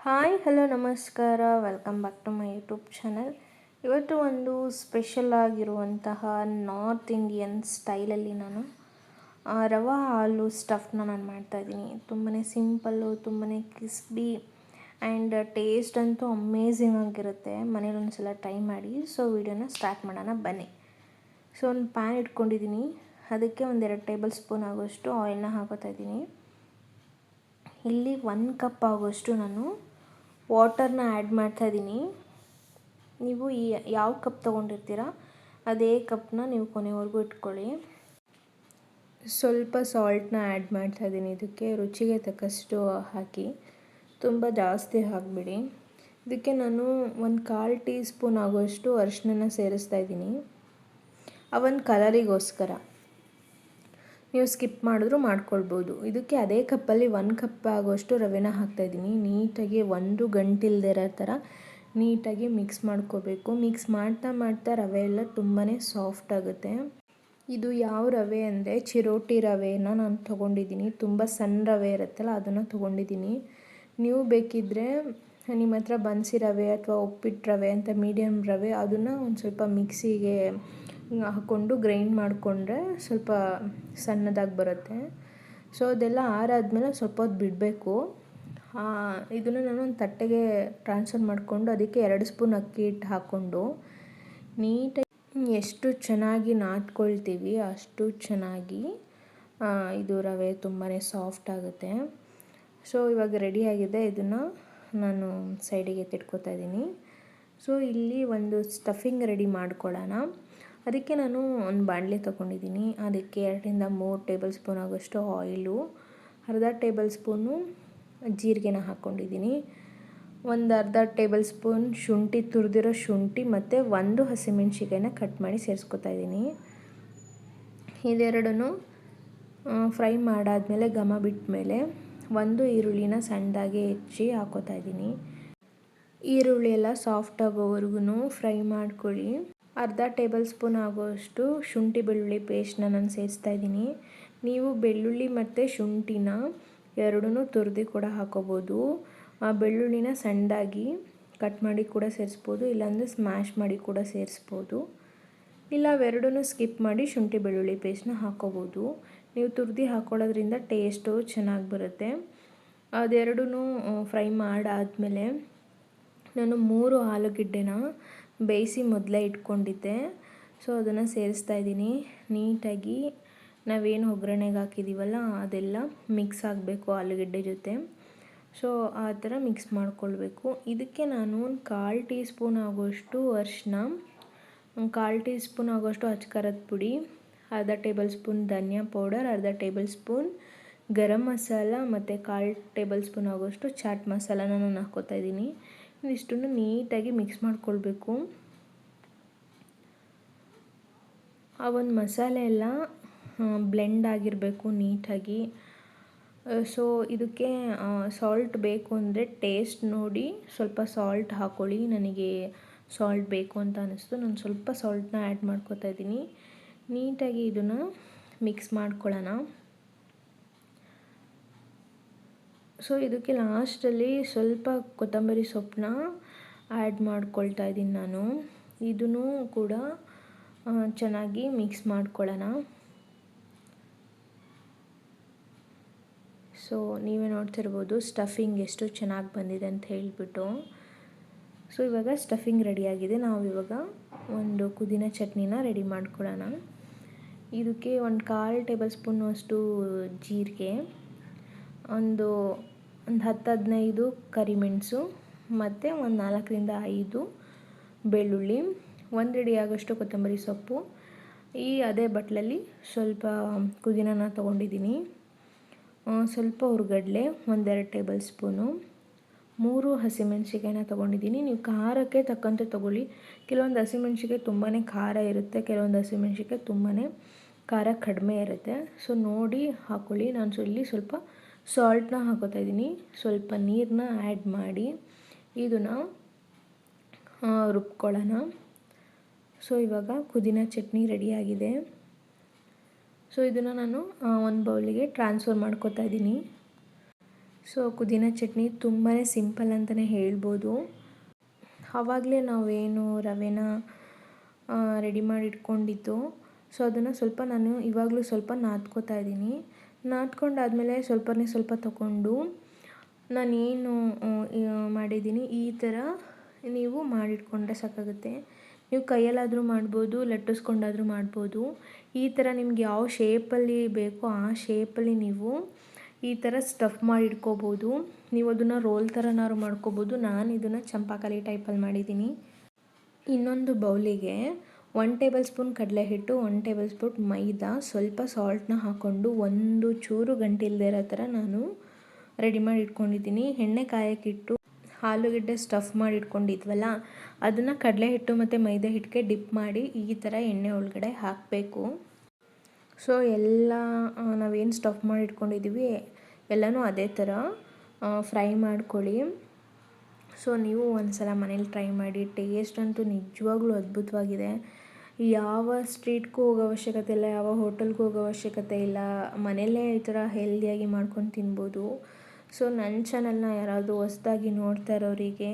Hi hello ನಮಸ್ಕಾರ, welcome back to my YouTube channel. ಇವತ್ತು ಒಂದು ಸ್ಪೆಷಲ್ ಆಗಿರುವಂತಹ ನಾರ್ತ್ ಇಂಡಿಯನ್ ಸ್ಟೈಲಲ್ಲಿ ನಾನು ರವಾ ಆಲೂ ಸ್ಟಫ್ನ ನಾನು ಮಾಡ್ತಾಯಿದ್ದೀನಿ. ತುಂಬಾ ಸಿಂಪಲ್ಲು, ತುಂಬಾ ಕ್ರಿಸ್ಪಿ ಆ್ಯಂಡ್ ಟೇಸ್ಟ್ ಅಂತೂ ಅಮೇಝಿಂಗ್ ಆಗಿರುತ್ತೆ. ಮನೇಲಿ ಒಂದು ಸಲ ಟ್ರೈ ಮಾಡಿ. ಸೊ ವಿಡಿಯೋನ ಸ್ಟಾರ್ಟ್ ಮಾಡೋಣ ಬನ್ನಿ. ಸೊ ಒಂದು ಪ್ಯಾನ್ ಇಟ್ಕೊಂಡಿದ್ದೀನಿ, ಅದಕ್ಕೆ ಒಂದೆರಡು ಟೇಬಲ್ ಸ್ಪೂನ್ ಆಗೋಷ್ಟು ಆಯಿಲ್ನ ಹಾಕೋತಾಯಿದ್ದೀನಿ. ಇಲ್ಲಿ 1 ಕಪ್ ಆಗೋಷ್ಟು ನಾನು ವಾಟರ್ನ ಆ್ಯಡ್ ಮಾಡ್ತಾಯಿದ್ದೀನಿ. ನೀವು ಯಾವ ಕಪ್ ತೊಗೊಂಡಿರ್ತೀರ ಅದೇ ಕಪ್ನ ನೀವು ಕೊನೆವರೆಗೂ ಇಟ್ಕೊಳ್ಳಿ. ಸ್ವಲ್ಪ ಸಾಲ್ಟ್ನ ಆ್ಯಡ್ ಮಾಡ್ತಾಯಿದ್ದೀನಿ. ಇದಕ್ಕೆ ರುಚಿಗೆ ತಕ್ಕಷ್ಟು ಹಾಕಿ, ತುಂಬ ಜಾಸ್ತಿ ಹಾಕಿಬಿಡಿ. ಇದಕ್ಕೆ ನಾನು 1/4 ಟೀ ಸ್ಪೂನ್ ಆಗೋಷ್ಟು ಅರಿಶಿನ ಸೇರಿಸ್ತಾ ಇದ್ದೀನಿ. ಆ ಒಂದು ಕಲರಿಗೋಸ್ಕರ. ನೀವು ಸ್ಕಿಪ್ ಮಾಡಿದ್ರೂ ಮಾಡ್ಕೊಳ್ಬೋದು. ಇದಕ್ಕೆ ಅದೇ ಕಪ್ಪಲ್ಲಿ 1 ಕಪ್ ಆಗೋಷ್ಟು ರವೆನ ಹಾಕ್ತಾಯಿದ್ದೀನಿ. ನೀಟಾಗಿ ಒಂದು ಗಂಟಿಲ್ದೇ ಇರೋ ಥರ ನೀಟಾಗಿ ಮಿಕ್ಸ್ ಮಾಡ್ಕೋಬೇಕು. ಮಿಕ್ಸ್ ಮಾಡ್ತಾ ಮಾಡ್ತಾ ರವೆ ಎಲ್ಲ ತುಂಬಾ ಸಾಫ್ಟ್ ಆಗುತ್ತೆ. ಇದು ಯಾವ ರವೆ ಅಂದರೆ ಚಿರೋಟಿ ರವೆನ ನಾನು ತೊಗೊಂಡಿದ್ದೀನಿ. ತುಂಬ ಸಣ್ಣ ರವೆ ಇರುತ್ತಲ್ಲ ಅದನ್ನು ತೊಗೊಂಡಿದ್ದೀನಿ. ನೀವು ಬೇಕಿದ್ದರೆ ನಿಮ್ಮ ಹತ್ರ ಬನ್ಸಿ ರವೆ ಅಥವಾ ಉಪ್ಪಿಟ್ಟು ರವೆ ಅಂತ ಮೀಡಿಯಮ್ ರವೆ ಅದನ್ನು ಒಂದು ಸ್ವಲ್ಪ ಮಿಕ್ಸಿಗೆ ಹಾಕ್ಕೊಂಡು ಗ್ರೈಂಡ್ ಮಾಡಿಕೊಂಡ್ರೆ ಸ್ವಲ್ಪ ಸಣ್ಣದಾಗಿ ಬರುತ್ತೆ. ಸೊ ಅದೆಲ್ಲ ಆರಾದಮೇಲೆ ಸ್ವಲ್ಪ ಹೊತ್ತು ಬಿಡಬೇಕು. ಇದನ್ನು ನಾನು ಒಂದು ತಟ್ಟೆಗೆ ಟ್ರಾನ್ಸ್ಫರ್ ಮಾಡಿಕೊಂಡು ಅದಕ್ಕೆ 2 ಸ್ಪೂನ್ ಅಕ್ಕಿ ಹಿಟ್ಟು ಹಾಕ್ಕೊಂಡು ನೀಟಾಗಿ ಎಷ್ಟು ಚೆನ್ನಾಗಿ ನಾದ್ಕೊಳ್ತೀವಿ ಅಷ್ಟು ಚೆನ್ನಾಗಿ ಇದು ರವೆ ತುಂಬಾ ಸಾಫ್ಟ್ ಆಗುತ್ತೆ. ಸೊ ಇವಾಗ ರೆಡಿಯಾಗಿದೆ. ಇದನ್ನು ನಾನು ಸೈಡಿಗೆ ಎತ್ತಿಟ್ಕೊತಾ ಇದ್ದೀನಿ. ಸೊ ಇಲ್ಲಿ ಒಂದು ಸ್ಟಫಿಂಗ್ ರೆಡಿ ಮಾಡ್ಕೊಳ್ಳೋಣ. ಅದಕ್ಕೆ ನಾನು ಒಂದು ಬಾಣಲೆ ತೊಗೊಂಡಿದ್ದೀನಿ. ಅದಕ್ಕೆ 2ರಿಂದ 3 ಟೇಬಲ್ ಸ್ಪೂನ್ ಆಗೋಷ್ಟು ಆಯಿಲು, ಅರ್ಧ ಟೇಬಲ್ ಸ್ಪೂನು ಜೀರಿಗೆನ ಹಾಕ್ಕೊಂಡಿದ್ದೀನಿ. ಒಂದು ಅರ್ಧ ಟೇಬಲ್ ಸ್ಪೂನ್ ಶುಂಠಿ, ತುರಿದಿರೋ ಶುಂಠಿ ಮತ್ತು 1 ಹಸಿಮೆಣ್ಸಿಕಾಯಿನ ಕಟ್ ಮಾಡಿ ಸೇರಿಸ್ಕೊತಾ ಇದ್ದೀನಿ. ಇದೆರಡನ್ನು ಫ್ರೈ ಮಾಡಾದಮೇಲೆ ಘಮ ಬಿಟ್ಟ ಮೇಲೆ 1 ಈರುಳ್ಳಿನ ಸಣ್ಣದಾಗಿ ಹೆಚ್ಚಿ ಹಾಕೋತಾ ಇದ್ದೀನಿ. ಈರುಳ್ಳಿ ಎಲ್ಲ ಸಾಫ್ಟ್ ಆಗೋವರೆಗೂ ಫ್ರೈ ಮಾಡ್ಕೊಳ್ಳಿ. ಅರ್ಧ ಟೇಬಲ್ ಸ್ಪೂನ್ ಆಗೋಷ್ಟು ಶುಂಠಿ ಬೆಳ್ಳುಳ್ಳಿ ಪೇಸ್ಟ್ನ ನಾನು ಸೇರಿಸ್ತಾ ಇದ್ದೀನಿ. ನೀವು ಬೆಳ್ಳುಳ್ಳಿ ಮತ್ತು ಶುಂಠಿನ ಎರಡನ್ನೂ ತುರಿದು ಕೂಡ ಹಾಕೋಬೋದು. ಆ ಬೆಳ್ಳುಳ್ಳಿನ ಸಣ್ಣದಾಗಿ ಕಟ್ ಮಾಡಿ ಕೂಡ ಸೇರಿಸ್ಬೋದು, ಇಲ್ಲಾಂದರೆ ಸ್ಮ್ಯಾಶ್ ಮಾಡಿ ಕೂಡ ಸೇರಿಸ್ಬೋದು. ಇಲ್ಲ ಅವೆರಡನ್ನೂ ಸ್ಕಿಪ್ ಮಾಡಿ ಶುಂಠಿ ಬೆಳ್ಳುಳ್ಳಿ ಪೇಸ್ಟ್ನ ಹಾಕೋಬೋದು. ನೀವು ತುರಿದು ಹಾಕೊಳ್ಳೋದ್ರಿಂದ ಟೇಸ್ಟು ಚೆನ್ನಾಗಿ ಬರುತ್ತೆ. ಅದೆರಡೂ ಫ್ರೈ ಮಾಡಾದಮೇಲೆ ನಾನು 3 ಆಲೂಗೆಡ್ಡೆನ ಬೇಯಿಸಿ ಮೊದಲೇ ಇಟ್ಕೊಂಡಿದ್ದೆ. ಸೊ ಅದನ್ನು ಸೇರಿಸ್ತಾ ಇದ್ದೀನಿ. ನೀಟಾಗಿ ನಾವೇನು ಒಗ್ಗರಣೆಗೆ ಹಾಕಿದ್ದೀವಲ್ಲ ಅದೆಲ್ಲ ಮಿಕ್ಸ್ ಆಗಬೇಕು ಆಲೂಗೆಡ್ಡೆ ಜೊತೆ. ಸೊ ಆ ಥರ ಮಿಕ್ಸ್ ಮಾಡ್ಕೊಳ್ಬೇಕು. ಇದಕ್ಕೆ ನಾನು 1/4 ಟೀ ಸ್ಪೂನ್ ಆಗೋಷ್ಟು ಅರಿಶಿನ, 1/4 ಟೀ ಸ್ಪೂನ್ ಆಗೋಷ್ಟು ಅಚ್ಕಾರದ ಪುಡಿ, ಅರ್ಧ ಟೇಬಲ್ ಸ್ಪೂನ್ ಧನಿಯಾ ಪೌಡರ್, ಅರ್ಧ ಟೇಬಲ್ ಸ್ಪೂನ್ ಗರಂ ಮಸಾಲ ಮತ್ತು 1/4 ಟೇಬಲ್ ಸ್ಪೂನ್ ಆಗೋಷ್ಟು ಚಾಟ್ ಮಸಾಲಾನ ನಾನು ಹಾಕ್ಕೋತಾ ಇದ್ದೀನಿ. ಇಷ್ಟನ್ನು ನೀಟಾಗಿ ಮಿಕ್ಸ್ ಮಾಡ್ಕೊಳ್ಬೇಕು. ಆ ಒಂದು ಮಸಾಲೆ ಎಲ್ಲ ಬ್ಲೆಂಡ್ ಆಗಿರಬೇಕು ನೀಟಾಗಿ. ಸೊ ಇದಕ್ಕೆ ಸಾಲ್ಟ್ ಬೇಕು ಅಂದರೆ ಟೇಸ್ಟ್ ನೋಡಿ ಸ್ವಲ್ಪ ಸಾಲ್ಟ್ ಹಾಕ್ಕೊಳ್ಳಿ. ನನಗೆ ಸಾಲ್ಟ್ ಬೇಕು ಅಂತ ಅನ್ನಿಸ್ತು, ನಾನು ಸ್ವಲ್ಪ ಸಾಲ್ಟ್ನ ಆ್ಯಡ್ ಮಾಡ್ಕೊತಾ ಇದ್ದೀನಿ. ನೀಟಾಗಿ ಇದನ್ನು ಮಿಕ್ಸ್ ಮಾಡ್ಕೊಳ್ಳೋಣ. ಸೊ ಇದಕ್ಕೆ ಲಾಸ್ಟಲ್ಲಿ ಸ್ವಲ್ಪ ಕೊತ್ತಂಬರಿ ಸೊಪ್ಪನ್ನ ಆ್ಯಡ್ ಮಾಡ್ಕೊಳ್ತಾ ಇದ್ದೀನಿ ನಾನು. ಇದನ್ನು ಕೂಡ ಚೆನ್ನಾಗಿ ಮಿಕ್ಸ್ ಮಾಡ್ಕೊಳ್ಳೋಣ. ಸೊ ನೀವೇ ನೋಡ್ತಿರ್ಬೋದು ಸ್ಟಫಿಂಗ್ ಎಷ್ಟು ಚೆನ್ನಾಗಿ ಬಂದಿದೆ ಅಂತ ಹೇಳಿಬಿಟ್ಟು. ಸೊ ಇವಾಗ ಸ್ಟಫಿಂಗ್ ರೆಡಿಯಾಗಿದೆ. ನಾವು ಇವಾಗ ಒಂದು ಪುದೀನ ಚಟ್ನಿನ ರೆಡಿ ಮಾಡ್ಕೊಳ್ಳೋಣ. ಇದಕ್ಕೆ 1/4 ಟೇಬಲ್ ಸ್ಪೂನ್ ಅಷ್ಟು ಜೀರಿಗೆ, ಒಂದು 10-15 ಕರಿಮೆಣಸು ಮತ್ತು ಒಂದು 4ರಿಂದ 5 ಬೆಳ್ಳುಳ್ಳಿ, 1 ಹಿಡಿ ಆಗೋಷ್ಟು ಕೊತ್ತಂಬರಿ ಸೊಪ್ಪು. ಅದೇ ಬಟ್ಲಲ್ಲಿ ಸ್ವಲ್ಪ ಪುದೀನನ ತೊಗೊಂಡಿದ್ದೀನಿ. ಸ್ವಲ್ಪ ಹುರ್ಗಡ್ಲೆ 1-2 ಟೇಬಲ್ ಸ್ಪೂನು, 3 ಹಸಿಮೆಣ್ಸಿಕಾಯಿನ ತೊಗೊಂಡಿದ್ದೀನಿ. ನೀವು ಖಾರಕ್ಕೆ ತಕ್ಕಂತೆ ತೊಗೊಳ್ಳಿ. ಕೆಲವೊಂದು ಹಸಿಮೆಣ್ಸಿಕಾಯಿ ತುಂಬಾ ಖಾರ ಇರುತ್ತೆ, ಕೆಲವೊಂದು ಹಸಿಮೆಣ್ಸಿಕಾಯಿ ತುಂಬಾ ಖಾರ ಕಡಿಮೆ ಇರುತ್ತೆ. ಸೊ ನೋಡಿ ಹಾಕ್ಕೊಳ್ಳಿ. ನಾನು ಇಲ್ಲಿ ಸ್ವಲ್ಪ ಸಾಲ್ಟ್ನ ಹಾಕೋತಾ ಇದ್ದೀನಿ. ಸ್ವಲ್ಪ ನೀರನ್ನ ಆ್ಯಡ್ ಮಾಡಿ ಇದನ್ನು ರುಬ್ಕೊಳ್ಳೋಣ. ಸೊ ಇವಾಗ ಪುದೀನ ಚಟ್ನಿ ರೆಡಿಯಾಗಿದೆ. ಸೊ ಇದನ್ನು ನಾನು ಒಂದು ಬೌಲಿಗೆ ಟ್ರಾನ್ಸ್ಫರ್ ಮಾಡ್ಕೋತಾ ಇದ್ದೀನಿ. ಸೊ ಪುದೀನ ಚಟ್ನಿ ತುಂಬಾ ಸಿಂಪಲ್ ಅಂತಲೇ ಹೇಳ್ಬೋದು. ಆವಾಗಲೇ ನಾವೇನು ರವೆನ ರೆಡಿ ಮಾಡಿ ಇಟ್ಕೊಂಡಿದ್ದು, ಸೊ ಅದನ್ನು ಸ್ವಲ್ಪ ನಾನು ಇವಾಗಲೂ ಸ್ವಲ್ಪ ನಾದ್ಕೋತಾ ಇದ್ದೀನಿ. ನಾದ್ಕೊಂಡಾದಮೇಲೆ ಸ್ವಲ್ಪ ತಗೊಂಡು ನಾನೇನು ಮಾಡಿದ್ದೀನಿ ಈ ಥರ ನೀವು ಮಾಡಿಟ್ಕೊಂಡ್ರೆ ಸಾಕಾಗುತ್ತೆ. ನೀವು ಕೈಯಲ್ಲಾದರೂ ಮಾಡ್ಬೋದು, ಲಟ್ಟಿಸ್ಕೊಂಡಾದರೂ ಮಾಡ್ಬೋದು. ಈ ಥರ ನಿಮ್ಗೆ ಯಾವ ಶೇಪಲ್ಲಿ ಬೇಕೋ ಆ ಶೇಪಲ್ಲಿ ನೀವು ಈ ಥರ ಸ್ಟಫ್ ಮಾಡಿ ಇಟ್ಕೋಬೋದು. ನೀವು ಅದನ್ನು ರೋಲ್ ಥರನಾದ್ರು ಮಾಡ್ಕೋಬೋದು. ನಾನು ಇದನ್ನು ಚಂಪಾಕಲಿ ಟೈಪಲ್ಲಿ ಮಾಡಿದ್ದೀನಿ. ಇನ್ನೊಂದು ಬೌಲಿಗೆ 1 ಟೇಬಲ್ ಸ್ಪೂನ್ ಕಡಲೆ ಹಿಟ್ಟು, 1 ಟೇಬಲ್ ಸ್ಪೂನ್ ಮೈದಾ, ಸ್ವಲ್ಪ ಸಾಲ್ಟ್ನ ಹಾಕ್ಕೊಂಡು ಒಂದು ಚೂರು ಗಂಟಿಲ್ಲದೆ ಇರೋ ಥರ ನಾನು ರೆಡಿ ಮಾಡಿ ಇಟ್ಕೊಂಡಿದ್ದೀನಿ. ಎಣ್ಣೆ ಕಾಯಕ್ಕಿಟ್ಟು ಆಲೂಗಡ್ಡೆ ಸ್ಟಫ್ ಮಾಡಿ ಇಟ್ಕೊಂಡಿದ್ವಲ್ಲ ಅದನ್ನು ಕಡಲೆ ಹಿಟ್ಟು ಮತ್ತು ಮೈದಾ ಹಿಟ್ಟಿಗೆ ಡಿಪ್ ಮಾಡಿ ಈ ಥರ ಎಣ್ಣೆ ಒಳಗಡೆ ಹಾಕಬೇಕು. ಸೊ ಎಲ್ಲ ನಾವೇನು ಸ್ಟಫ್ ಮಾಡಿ ಇಟ್ಕೊಂಡಿದ್ದೀವಿ ಎಲ್ಲನೂ ಅದೇ ಥರ ಫ್ರೈ ಮಾಡ್ಕೊಳ್ಳಿ. ಸೊ ನೀವು ಒಂದು ಸಲ ಮನೇಲಿ ಟ್ರೈ ಮಾಡಿ. ಟೇಸ್ಟ್ ಅಂತೂ ನಿಜವಾಗ್ಲೂ ಅದ್ಭುತವಾಗಿದೆ. ಯಾವ ಸ್ಟ್ರೀಟ್ಗೂ ಹೋಗೋ ಅವಶ್ಯಕತೆ ಇಲ್ಲ, ಯಾವ ಹೋಟೆಲ್ಗೂ ಹೋಗೋ ಅವಶ್ಯಕತೆ ಇಲ್ಲ. ಮನೆಯಲ್ಲೇ ಈ ಥರ ಹೆಲ್ದಿಯಾಗಿ ಮಾಡ್ಕೊಂಡು ತಿನ್ಬೋದು. ಸೊ ನನ್ನ ಚಾನಲ್ನ ಯಾರಾದರೂ ಹೊಸ್ದಾಗಿ ನೋಡ್ತಾ ಇರೋರಿಗೆ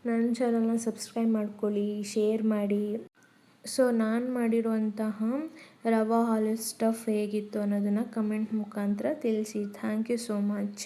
ನನ್ನ ಚಾನಲ್ನ ಸಬ್ಸ್ಕ್ರೈಬ್ ಮಾಡ್ಕೊಳ್ಳಿ, ಶೇರ್ ಮಾಡಿ. ಸೊ ನಾನು ಮಾಡಿರುವಂತಹ ರವಾ ಹಾಲು ಸ್ಟಫ್ ಹೇಗಿತ್ತು ಅನ್ನೋದನ್ನು ಕಮೆಂಟ್ ಮುಖಾಂತರ ತಿಳಿಸಿ. Thank you so much.